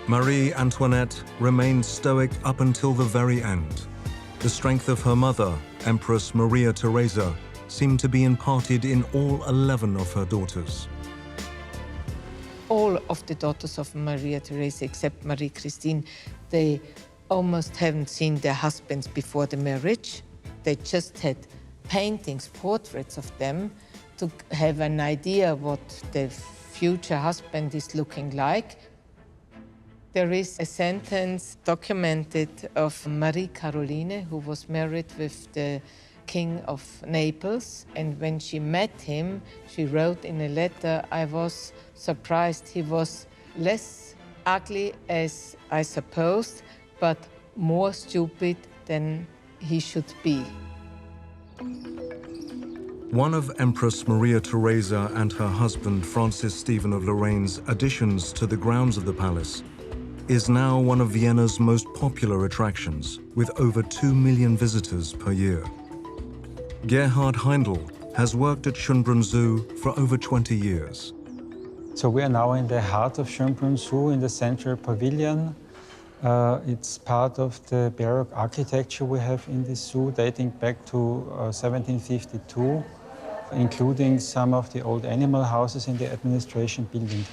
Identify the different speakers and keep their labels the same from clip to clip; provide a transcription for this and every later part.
Speaker 1: Marie Antoinette remained stoic up until the very end. The strength of her mother, Empress Maria Theresa, seemed to be imparted in all 11 of her daughters.
Speaker 2: All of the daughters of Maria Theresa, except Marie Christine, they almost haven't seen their husbands before the marriage. They just had paintings, portraits of them to have an idea what the future husband is looking like. There is a sentence documented of Marie Caroline, who was married with the King of Naples. And when she met him, she wrote in a letter, "I was surprised he was less ugly as I supposed, but more stupid than he should be."
Speaker 1: One of Empress Maria Theresa and her husband Francis Stephen of Lorraine's additions to the grounds of the palace is now one of Vienna's most popular attractions, with over 2 million visitors per year. Gerhard Heindl has worked at Schönbrunn Zoo for over 20 years.
Speaker 3: So we are now in the heart of Schönbrunn Zoo, in the central pavilion. It's part of the Baroque architecture we have in this zoo, dating back to 1752, including some of the old animal houses in the administration building.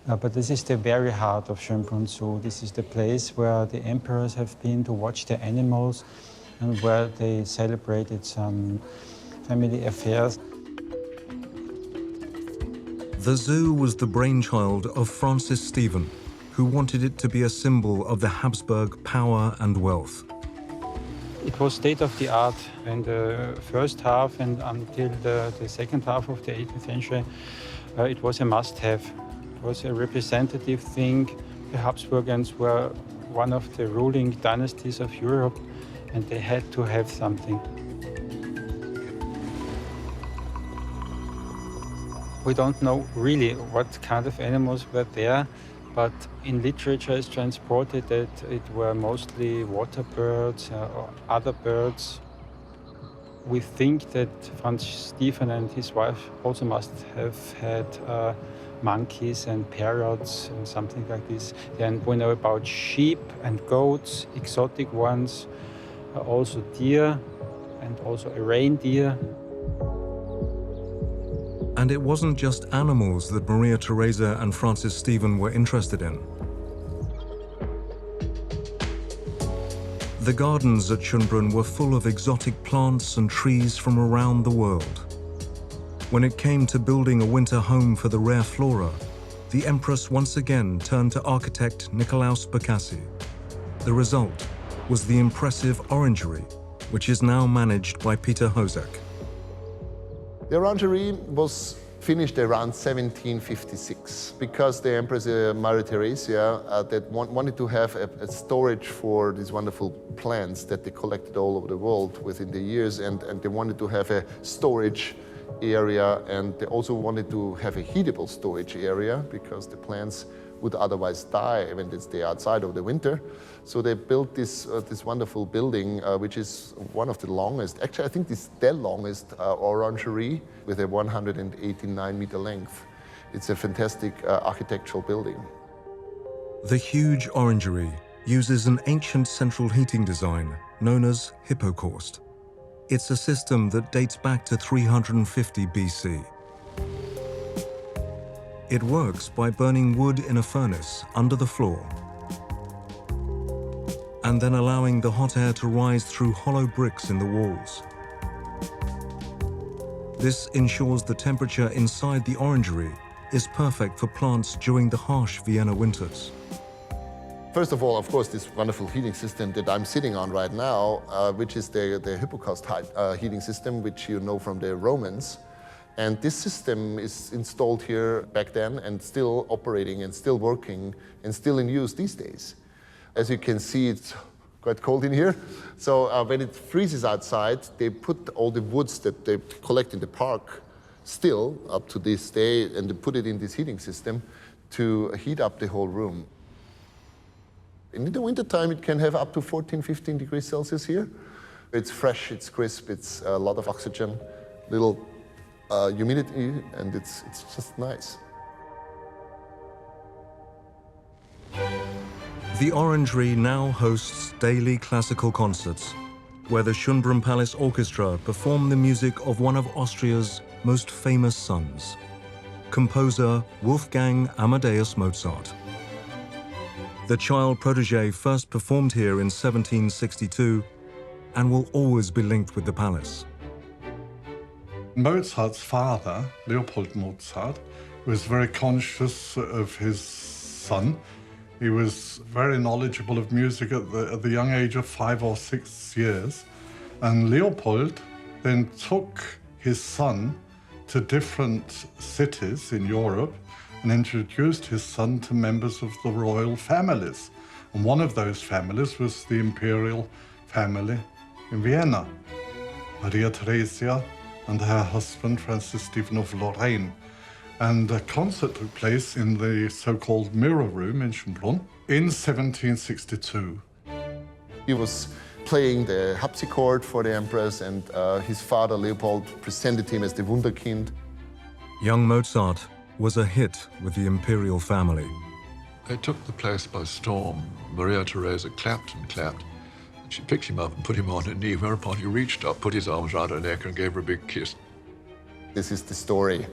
Speaker 3: But this is the very heart of Schönbrunn Zoo. This is the place where the emperors have been to watch the animals and where they celebrated some family affairs.
Speaker 1: The zoo was the brainchild of Francis Stephen, who wanted it to be a symbol of the Habsburg power and wealth.
Speaker 3: It was state-of-the-art in the first half and until the second half of the 18th century. It was a must-have. It was a representative thing. The Habsburgians were one of the ruling dynasties of Europe, and they had to have something. We don't know really what kind of animals were there, but in literature it's transported that it were mostly water birds or other birds. We think that Franz Stephen and his wife also must have had monkeys and parrots and something like this. And we know about sheep and goats, exotic ones, also deer and also a reindeer.
Speaker 1: And it wasn't just animals that Maria Theresa and Francis Stephen were interested in. The gardens at Schönbrunn were full of exotic plants and trees from around the world. When it came to building a winter home for the rare flora, the Empress once again turned to architect Nicolaus Bacassi. The result was the impressive orangery, which is now managed by Peter Hozek.
Speaker 4: The orangery was finished around 1756 because the Empress Maria Theresa wanted to have a storage for these wonderful plants that they collected all over the world within the years, and they wanted to have a storage area, and they also wanted to have a heatable storage area because the plants would otherwise die when they stay outside over the winter. So they built this wonderful building, which is one of the longest, actually I think this is the longest orangery with a 189-meter length. It's a fantastic architectural building.
Speaker 1: The huge orangery uses an ancient central heating design known as hippocaust. It's a system that dates back to 350 BC. It works by burning wood in a furnace under the floor and then allowing the hot air to rise through hollow bricks in the walls. This ensures the temperature inside the orangery is perfect for plants during the harsh Vienna winters.
Speaker 4: First of all, of course, this wonderful heating system that I'm sitting on right now, which is the hippocaust heating system, which you know from the Romans. And this system is installed here back then and still operating and still working and still in use these days. As you can see, it's quite cold in here. So when it freezes outside, they put all the woods that they collect in the park still up to this day, and they put it in this heating system to heat up the whole room. In the wintertime, it can have up to 14, 15 degrees Celsius here. It's fresh, it's crisp, it's a lot of oxygen, little humidity, and it's just nice.
Speaker 1: The Orangery now hosts daily classical concerts, where the Schönbrunn Palace Orchestra perform the music of one of Austria's most famous sons, composer Wolfgang Amadeus Mozart. The child protege first performed here in 1762 and will always be linked with the palace.
Speaker 5: Mozart's father, Leopold Mozart, was very conscious of his son. He was very knowledgeable of music at the young age of 5 or 6 years. And Leopold then took his son to different cities in Europe and introduced his son to members of the royal families. And one of those families was the imperial family in Vienna, Maria Theresa and her husband, Francis Stephen of Lorraine. And a concert took place in the so-called Mirror Room in Schönbrunn in 1762.
Speaker 4: He was playing the harpsichord for the Empress, and his father, Leopold, presented him as the Wunderkind.
Speaker 1: Young Mozart was a hit with the imperial family.
Speaker 6: They took the place by storm. Maria Theresa clapped and clapped. She picked him up and put him on her knee, whereupon he reached up, put his arms around her neck and gave her a big kiss.
Speaker 4: This is the story.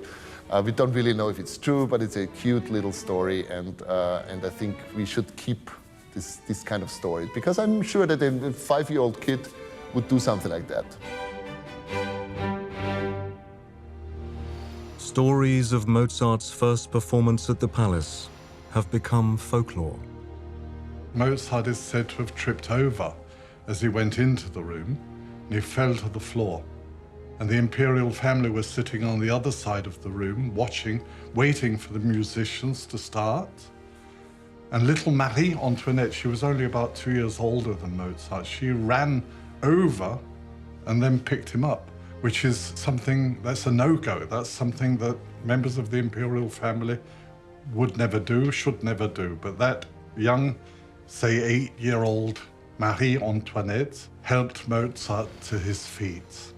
Speaker 4: We don't really know if it's true, but it's a cute little story, and I think we should keep this kind of story, because I'm sure that a 5-year-old kid would do something like that.
Speaker 1: Stories of Mozart's first performance at the palace have become folklore.
Speaker 5: Mozart is said to have tripped over as he went into the room, and he fell to the floor. And the imperial family was sitting on the other side of the room, watching, waiting for the musicians to start. And little Marie Antoinette, she was only about 2 years older than Mozart, she ran over and then picked him up, which is something that's a no-go. That's something that members of the imperial family would never do, should never do. But that young, say 8-year-old Marie Antoinette helped Mozart to his feet.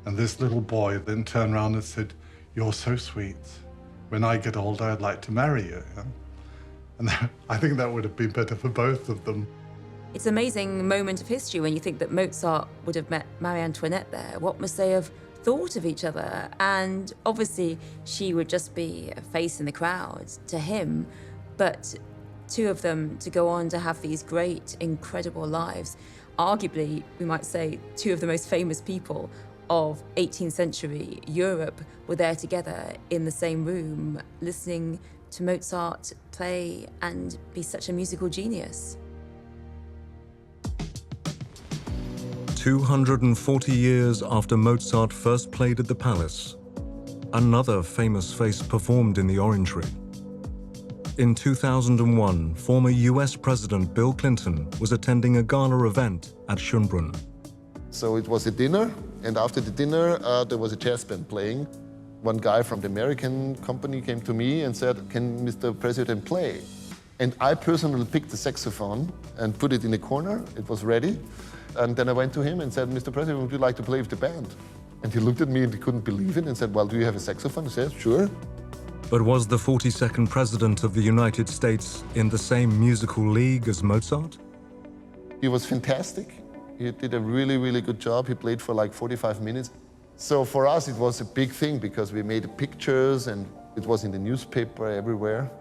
Speaker 5: And this little boy then turned around and said, "You're so sweet. When I get older, I'd like to marry you." And I think that would have been better for both of them.
Speaker 7: It's an amazing moment of history when you think that Mozart would have met Marie Antoinette there. What must they have thought of each other? And obviously, she would just be a face in the crowd to him, but two of them to go on to have these great, incredible lives. Arguably, we might say, two of the most famous people of 18th century Europe were there together in the same room, listening to Mozart play and be such a musical genius.
Speaker 1: 240 years after Mozart first played at the palace, another famous face performed in the Orangery. In 2001, former US President Bill Clinton was attending a gala event at Schönbrunn.
Speaker 4: So it was a dinner, and after the dinner, there was a jazz band playing. One guy from the American company came to me and said, "Can Mr. President play?" And I personally picked the saxophone and put it in a corner. It was ready. And then I went to him and said, "Mr. President, would you like to play with the band?" And he looked at me and he couldn't believe it and said, "Well, do you have a saxophone?" I said, "Sure."
Speaker 1: But was the 42nd President of the United States in the same musical league as Mozart?
Speaker 4: He was fantastic. He did a really, really good job. He played for like 45 minutes. So for us, it was a big thing because we made pictures and it was in the newspaper everywhere.